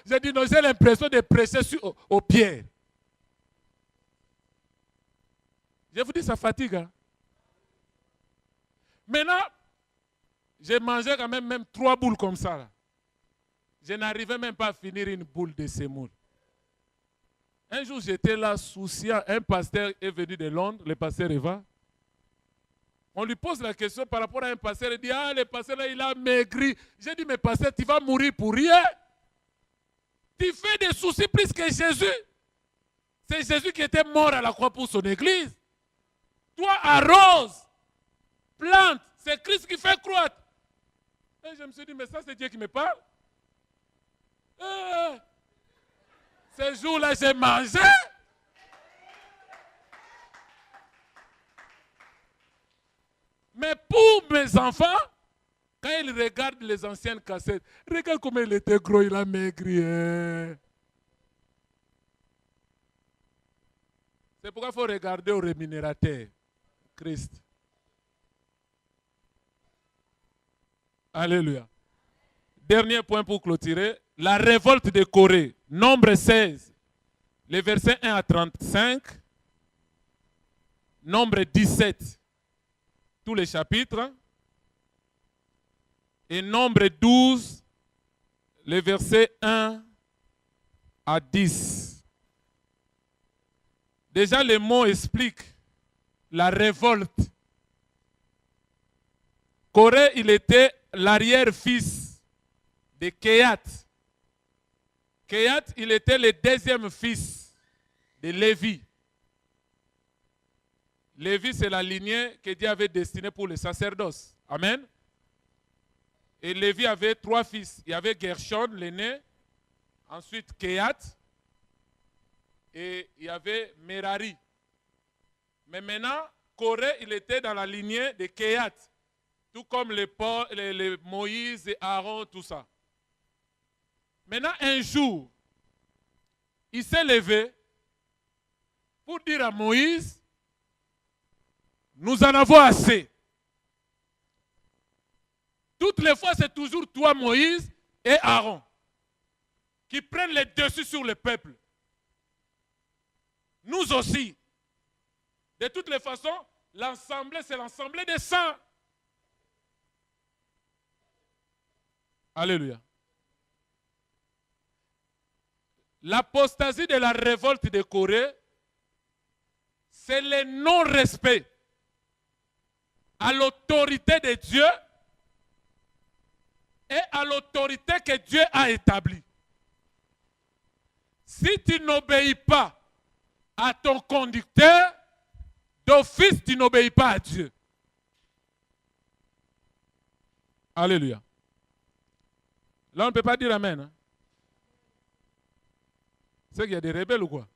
J'ai dit, non, j'ai l'impression de presser aux pierres. Je vous dis, ça fatigue. Hein? Maintenant, j'ai mangé quand même 3 boules comme ça. Là. Je n'arrivais même pas à finir une boule de semoule. Un jour, j'étais là, souciant. Un pasteur est venu de Londres, le pasteur Eva. On lui pose la question par rapport à un pasteur. Il dit, ah, le pasteur là, il a maigri. J'ai dit, mais pasteur, tu vas mourir pour rien. Tu fais des soucis plus que Jésus. C'est Jésus qui était mort à la croix pour son église. Toi, arrose, plante. C'est Christ qui fait croître. Et je me suis dit, mais ça, c'est Dieu qui me parle. Ce jour-là, j'ai mangé. Mais pour mes enfants, quand ils regardent les anciennes cassettes, regarde comment il était gros, il a maigri. Hein. C'est pourquoi il faut regarder au rémunérateur, Christ. Alléluia. Dernier point pour clôturer. La révolte de Corée, nombre 16, les versets 1 à 35, nombre 17, tous les chapitres, et nombre 12, les versets 1 à 10. Déjà, les mots expliquent la révolte. Corée, il était l'arrière-fils de Kéat. Kéat, il était le 2e fils de Lévi. Lévi, c'est la lignée que Dieu avait destinée pour le sacerdoce. Amen. Et Lévi avait 3 fils. Il y avait Gershon, l'aîné. Ensuite, Kéat. Et il y avait Merari. Mais maintenant, Corée, il était dans la lignée de Kéat. Tout comme les Moïse et Aaron, tout ça. Maintenant, un jour, il s'est levé pour dire à Moïse, nous en avons assez. Toutes les fois, c'est toujours toi, Moïse et Aaron, qui prennent le dessus sur le peuple. Nous aussi. De toutes les façons, l'assemblée, c'est l'assemblée des saints. Alléluia. L'apostasie de la révolte de Corée, c'est le non-respect à l'autorité de Dieu et à l'autorité que Dieu a établie. Si tu n'obéis pas à ton conducteur, d'office tu n'obéis pas à Dieu. Alléluia. Là, on ne peut pas dire Amen. Hein? C'est qu'il y a des rebelles ou quoi?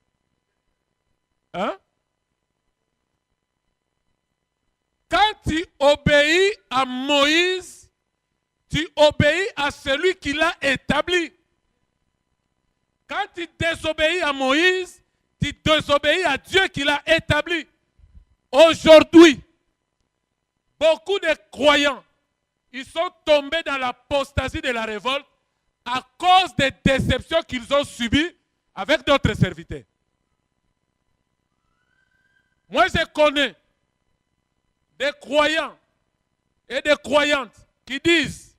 Hein? Quand tu obéis à Moïse, tu obéis à celui qui l'a établi. Quand tu désobéis à Moïse, tu désobéis à Dieu qui l'a établi. Aujourd'hui, beaucoup de croyants, ils sont tombés dans l'apostasie de la révolte à cause des déceptions qu'ils ont subies avec d'autres serviteurs. Moi, je connais des croyants et des croyantes qui disent,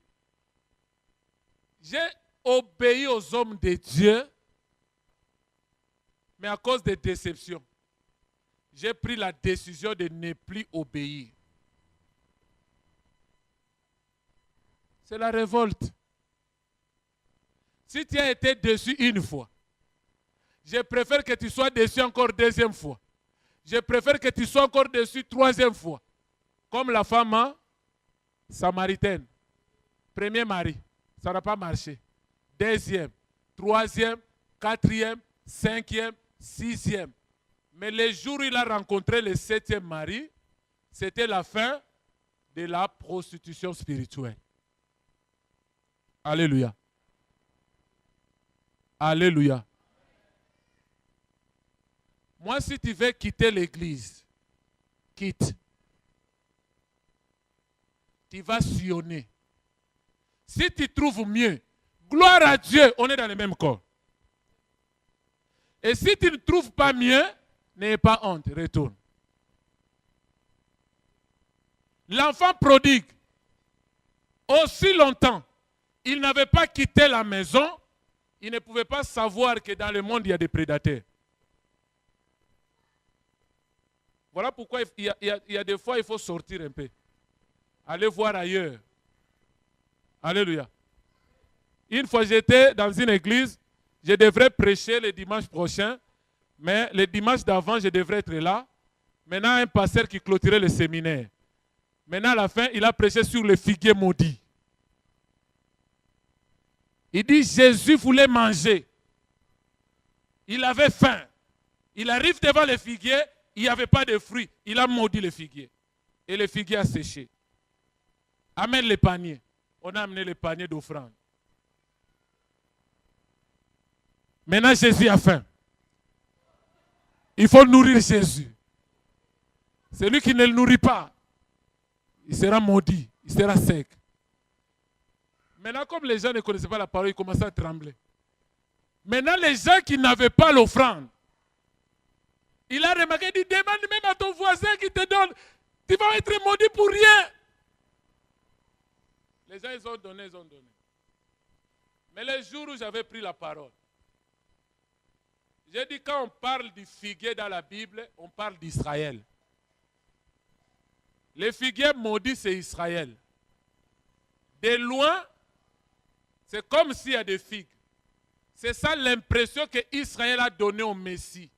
j'ai obéi aux hommes de Dieu, mais à cause des déceptions, j'ai pris la décision de ne plus obéir. C'est la révolte. Si tu as été déçu une fois, je préfère que tu sois déçu encore deuxième fois. Je préfère que tu sois encore déçu troisième fois. Comme la femme samaritaine. Premier mari, ça n'a pas marché. Deuxième, troisième, quatrième, cinquième, sixième. Mais le jour où il a rencontré le septième mari, c'était la fin de la prostitution spirituelle. Alléluia. Alléluia. Moi, si tu veux quitter l'église, quitte. Tu vas sillonner. Si tu trouves mieux, gloire à Dieu, on est dans le même corps. Et si tu ne trouves pas mieux, n'aie pas honte, retourne. L'enfant prodigue, aussi longtemps, il n'avait pas quitté la maison, il ne pouvait pas savoir que dans le monde, il y a des prédateurs. Voilà pourquoi il y a des fois, il faut sortir un peu. Aller voir ailleurs. Alléluia. Une fois, j'étais dans une église, je devrais prêcher le dimanche prochain, mais le dimanche d'avant, je devrais être là. Maintenant, un pasteur qui clôturait le séminaire. Maintenant, à la fin, il a prêché sur le figuier maudit. Il dit, Jésus voulait manger. Il avait faim. Il arrive devant le figuier, il n'y avait pas de fruits. Il a maudit le figuier. Et le figuier a séché. Amène les paniers. On a amené les paniers d'offrande. Maintenant, Jésus a faim. Il faut nourrir Jésus. Celui qui ne le nourrit pas, il sera maudit, il sera sec. Maintenant, comme les gens ne connaissaient pas la parole, ils commençaient à trembler. Maintenant, les gens qui n'avaient pas l'offrande, il a remarqué, il dit, demande même à ton voisin qui te donne. Tu vas être maudit pour rien. Les gens, ils ont donné, ils ont donné. Mais le jour où j'avais pris la parole, j'ai dit, quand on parle du figuier dans la Bible, on parle d'Israël. Le figuier maudit, c'est Israël. De loin, c'est comme s'il y a des figues. C'est ça l'impression que Israël a donnée au Messie.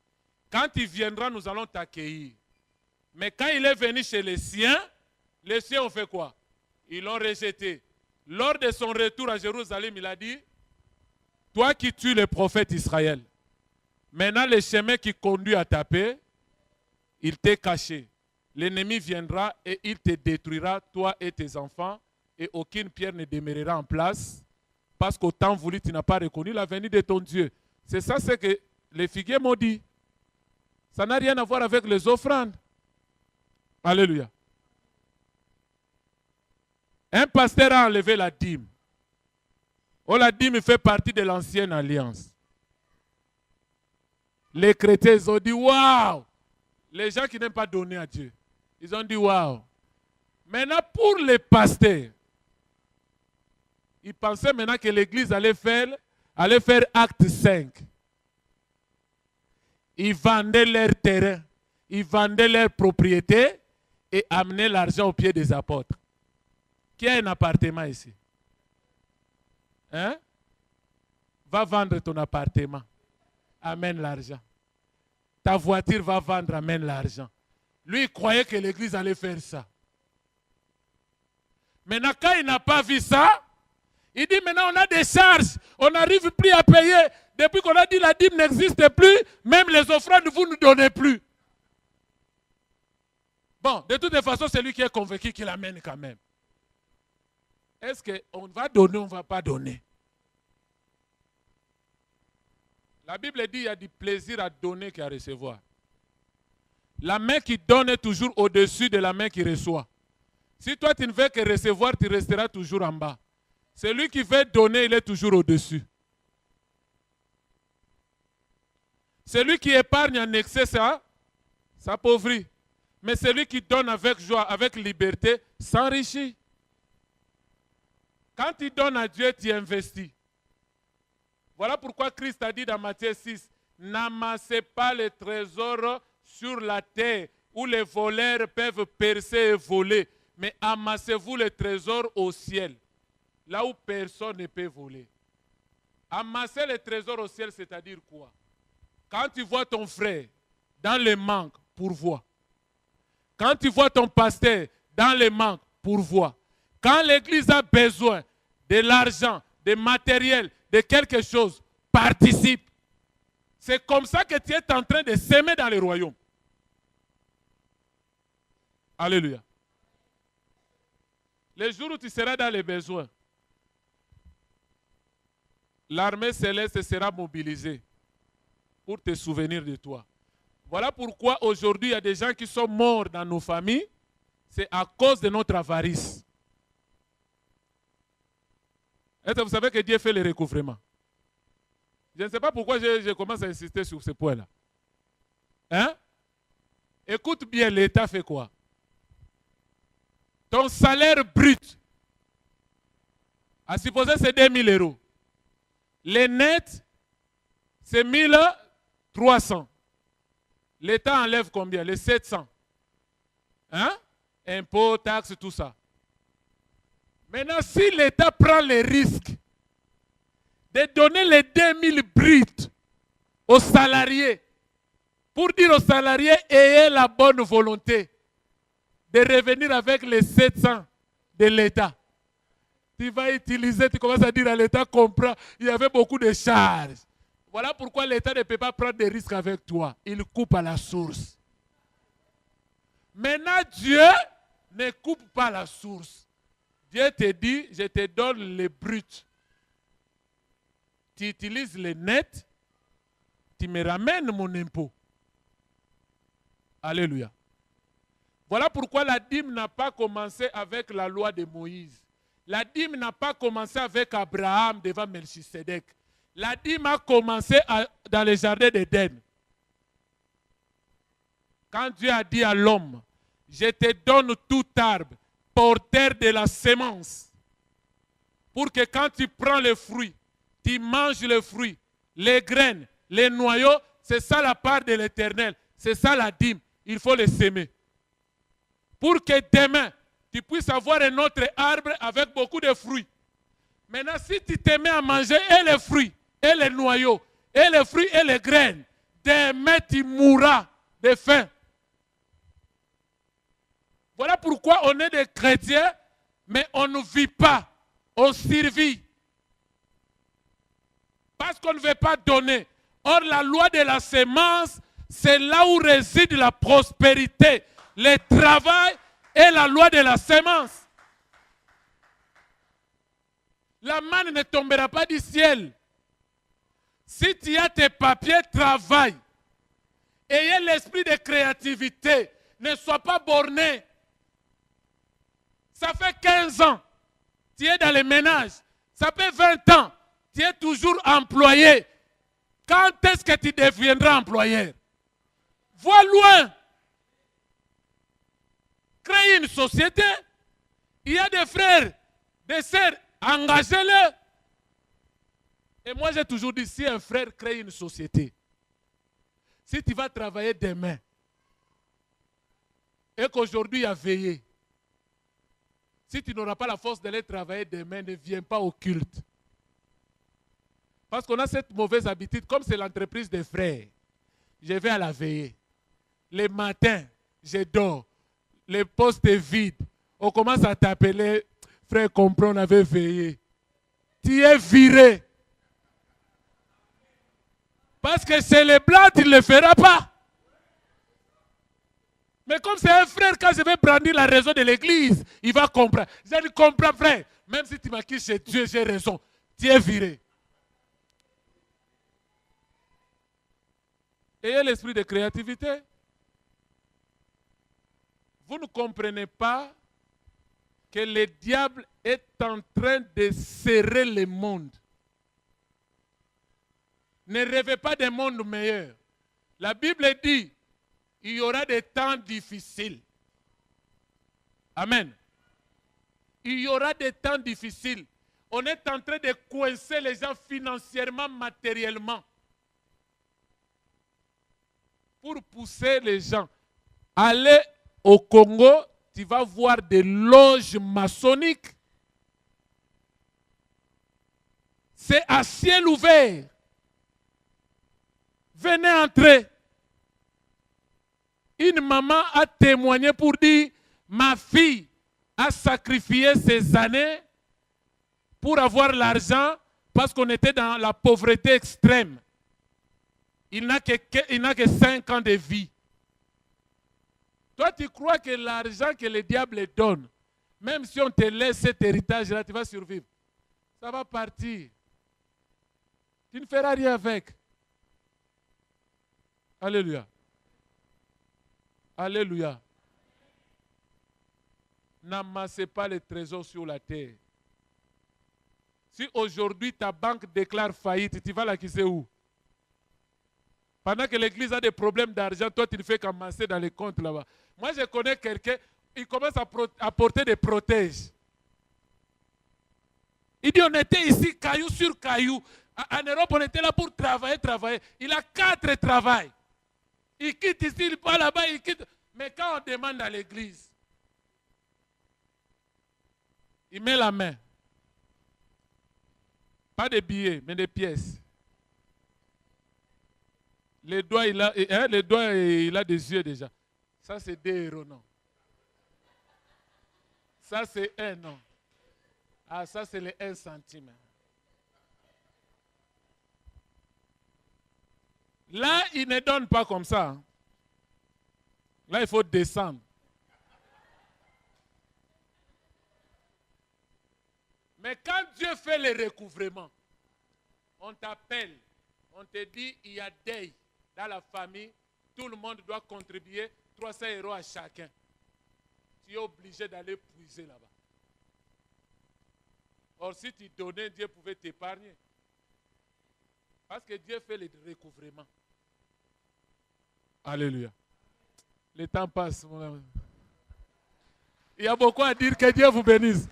Quand il viendra, nous allons t'accueillir. Mais quand il est venu chez les siens ont fait quoi? Ils l'ont rejeté. Lors de son retour à Jérusalem, il a dit, toi qui tues le prophète Israël, maintenant le chemin qui conduit à ta paix, il t'est caché. L'ennemi viendra et il te détruira, toi et tes enfants, et aucune pierre ne demeurera en place, parce qu'au temps voulu, tu n'as pas reconnu la venue de ton Dieu. C'est ça ce que les figuiers m'ont dit. Ça n'a rien à voir avec les offrandes. Alléluia. Un pasteur a enlevé la dîme. Oh, la dîme fait partie de l'ancienne alliance. Les chrétiens, ils ont dit, waouh! Les gens qui n'aiment pas donner à Dieu, ils ont dit, waouh! Maintenant, pour les pasteurs, ils pensaient maintenant que l'église allait faire acte 5. Ils vendaient leur terrain, ils vendaient leur propriété et amenaient l'argent aux pieds des apôtres. Qui a un appartement ici? Hein? Va vendre ton appartement. Amène l'argent. Ta voiture va vendre, amène l'argent. Lui, il croyait que l'église allait faire ça. Maintenant, quand il n'a pas vu ça, il dit maintenant on a des charges, on n'arrive plus à payer. Depuis qu'on a dit la dîme n'existe plus, même les offrandes, vous ne donnez plus. Bon, de toute façon, c'est lui qui est convaincu qu'il amène quand même. Est-ce qu'on va donner ou on ne va pas donner? La Bible dit qu'il y a du plaisir à donner qu'à recevoir. La main qui donne est toujours au-dessus de la main qui reçoit. Si toi tu ne veux que recevoir, tu resteras toujours en bas. Celui qui veut donner, il est toujours au-dessus. Celui qui épargne en excès, ça s'appauvrit. Mais celui qui donne avec joie, avec liberté, s'enrichit. Quand tu donnes à Dieu, tu investis. Voilà pourquoi Christ a dit dans Matthieu 6, n'amassez pas les trésors sur la terre où les voleurs peuvent percer et voler, mais amassez-vous les trésors au ciel. là où personne ne peut voler. Amasser les trésors au ciel, c'est-à-dire quoi? Quand tu vois ton frère dans le manque, pourvois. Quand tu vois ton pasteur dans le manque, pourvois. Quand l'église a besoin de l'argent, de matériel, de quelque chose, participe. C'est comme ça que tu es en train de s'aimer dans le royaume. Alléluia. Le jour où tu seras dans les besoins, l'armée céleste sera mobilisée pour te souvenir de toi. Voilà pourquoi aujourd'hui il y a des gens qui sont morts dans nos familles. C'est à cause de notre avarice. Est-ce que vous savez que Dieu fait le recouvrement? Je ne sais pas pourquoi je commence à insister sur ce point-là. Hein? Écoute bien, l'État fait quoi? Ton salaire brut, à supposer c'est 2 000 euros. Les nets, c'est 1 300. L'État enlève combien? Les 700. Hein? Impôts, taxes, tout ça. Maintenant, si l'État prend le risque de donner les 2 000 bruts aux salariés, pour dire aux salariés, ayez la bonne volonté de revenir avec les 700 de l'État. Tu vas utiliser, tu commences à dire à l'État, comprends, il y avait beaucoup de charges. Voilà pourquoi l'État ne peut pas prendre des risques avec toi. Il coupe à la source. Maintenant, Dieu ne coupe pas la source. Dieu te dit, je te donne les bruts. Tu utilises les nets, tu me ramènes mon impôt. Alléluia. Voilà pourquoi la dîme n'a pas commencé avec la loi de Moïse. La dîme n'a pas commencé avec Abraham devant Melchisedec. La dîme a commencé dans le jardin d'Éden. Quand Dieu a dit à l'homme, je te donne tout arbre, porteur de la semence, pour que quand tu prends le fruit, tu manges le fruit, les graines, les noyaux, c'est ça la part de l'Éternel, c'est ça la dîme, il faut les semer. Pour que demain, tu puisses avoir un autre arbre avec beaucoup de fruits. Maintenant, si tu te mets à manger et les fruits, et les noyaux, et les fruits et les graines, demain tu mourras de faim. Voilà pourquoi on est des chrétiens, mais on ne vit pas, on survit. Parce qu'on ne veut pas donner. Or, la loi de la semence, c'est là où réside la prospérité, le travail et la loi de la semence. La manne ne tombera pas du ciel. Si tu as tes papiers, travaille. Ayez l'esprit de créativité. Ne sois pas borné. Ça fait 15 ans. Tu es dans les ménages. Ça fait 20 ans. Tu es toujours employé. Quand est-ce que tu deviendras employeur? Vois loin. Crée une société. Il y a des frères, des sœurs, engagez-les. Et moi j'ai toujours dit, si un frère crée une société, si tu vas travailler demain, et qu'aujourd'hui il y a veillé, si tu n'auras pas la force d'aller travailler demain, ne viens pas au culte. Parce qu'on a cette mauvaise habitude, comme c'est l'entreprise des frères, je vais à la veillée. Les matins, je dors. Le poste est vide. On commence à t'appeler, frère, comprends, on avait veillé. Tu es viré. Parce que c'est les blancs, tu ne le feras pas. Mais comme c'est un frère, quand je vais brandir la raison de l'église, il va comprendre. Je dis, comprends, frère. Même si tu m'acquittes chez Dieu, j'ai raison. Tu es viré. Ayez l'esprit de créativité. Vous ne comprenez pas que le diable est en train de serrer le monde. Ne rêvez pas d'un monde meilleur. La Bible dit, il y aura des temps difficiles. Amen. Il y aura des temps difficiles. On est en train de coincer les gens financièrement, matériellement. Pour pousser les gens. Allez au Congo, tu vas voir des loges maçonniques. C'est à ciel ouvert. Venez entrer. Une maman a témoigné pour dire, ma fille a sacrifié ses années pour avoir l'argent parce qu'on était dans la pauvreté extrême. Il n'a que 5 ans de vie. Toi, tu crois que l'argent que le diable donne, même si on te laisse cet héritage-là, tu vas survivre. Ça va partir. Tu ne feras rien avec. Alléluia. Alléluia. N'amassez pas les trésors sur la terre. Si aujourd'hui ta banque déclare faillite, tu vas l'acquiser où? Pendant que l'église a des problèmes d'argent, toi tu ne fais qu'amasser dans les comptes là-bas. Moi je connais quelqu'un, il commence à porter des protèges. Il dit on était ici caillou sur caillou. En Europe on était là pour travailler. Il a 4 travails. Il quitte ici, il va là-bas, il quitte. Mais quand on demande à l'église, il met la main. Pas des billets, mais des pièces. Les doigts, il a des yeux déjà. Ça, c'est 2 euros, non. Ça, c'est 1, non. Ah, ça, c'est les 1 centime. Là, il ne donne pas comme ça. Là, il faut descendre. Mais quand Dieu fait le recouvrement, on t'appelle, on te dit, il y a deuil dans la famille, tout le monde doit contribuer 300 euros à chacun. Tu es obligé d'aller puiser là-bas. Or, si tu donnais, Dieu pouvait t'épargner. Parce que Dieu fait le recouvrement. Alléluia. Le temps passe, mon ami. Il y a beaucoup à dire, que Dieu vous bénisse.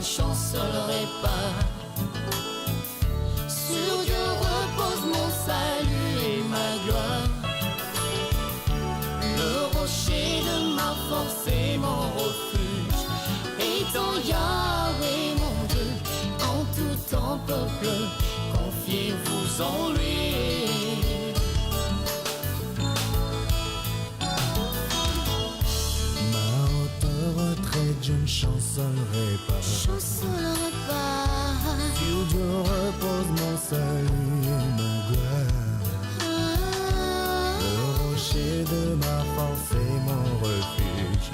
chancellerai pas. Sur Dieu repose mon salut et ma gloire. Le rocher de ma force et mon refuge, étant Yahweh mon Dieu, en mon peuple, confiez-vous en lui. Ma haute retraite, je ne chancellerai pas. Chancellerai pas. Sur Dieu repose mon salut et ma gloire. Le rocher de ma force et mon refuge.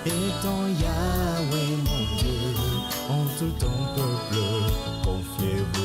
Étant Yahweh mon Dieu, en tout ton peuple, confiez-vous